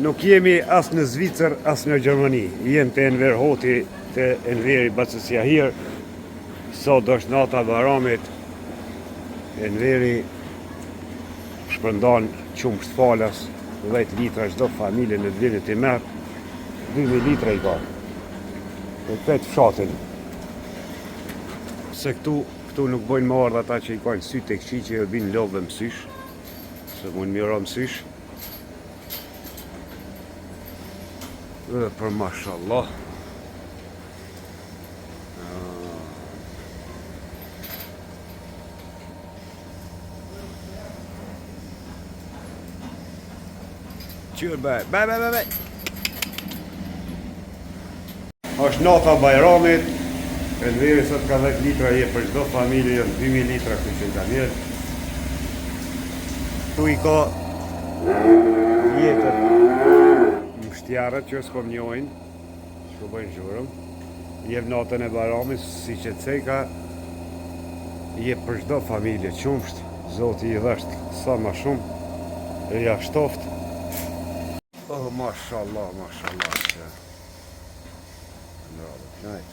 Nuk jemi as në Zvicër, as në Gjermani. Jem të Enver Hoti, të Enveri Bacësia Hir. Sot është nata Baramit. Enveri shpërndan qumë falas, 10 litra çdo familje në vendit i merë, 2000 litra i ka. Në këtë fshatin. Se këtu nuk bojnë më ardhë ata që i kanë sy të këqi që i binë lobë mësysh, se mund mjëra mësysh. Dhe për mashallah. Qyrë bëj. Është nata Bajramit, Enveri sot ka 10 litra je për çdo familje, janë 2000 litra këtë që i ka mjetë. Tu i ka jetët mështjarët që s'kom njojnë, që ko bëjnë zhurëm. Jep natën e Bajramit, si që të ceka, jep për çdo familje qumsht, Zoti i dhasht sa ma shumë, e ja shtoft. Oh, mashallah, që. Bravo, knajt.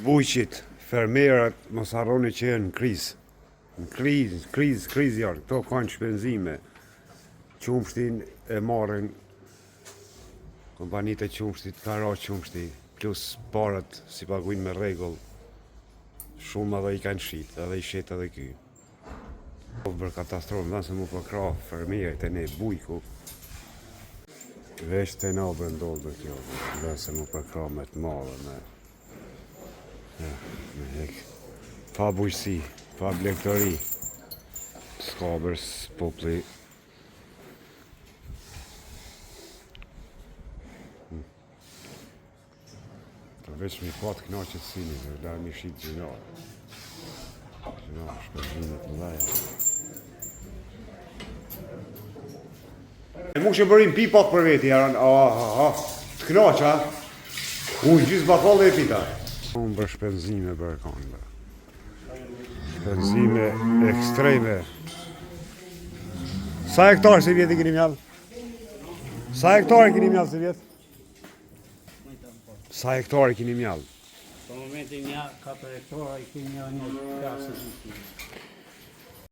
Bujqit, fermerat, mos harroni që janë në krizë. Në krizë janë. Këto kanë shpenzime. Qumshtin e marrin kompanitë e qumshtit, ka ra qumshti, plus parat si paguajnë me rregull. Shumë edhe i kanë shit, edhe i shet edhe ky. Për katastrofë, nëse mu përkra fermierit e ne bujku, veç të na ndodhë kjo, nëse mu përkra me të madhe, me hek. Pa bujësi, pa blegtori, skabër, popli. Veç mi pat knaqet sini, da mi shit gjinarë. Gjinarë, shpërgjimet në dhaja. E mu që bërim pi pak për veti, jaran, të knaqa, unë gjithë bafallë e pita. Unë për shpenzime për kanë, shpenzime ekstreme. Sa hektarë si vjetë i keni mjallë? Sa hektarë keni mjallë si vjetë? Sa hektarë keni mjallë? Për momentin 4 hektara i kemi një 50 litra.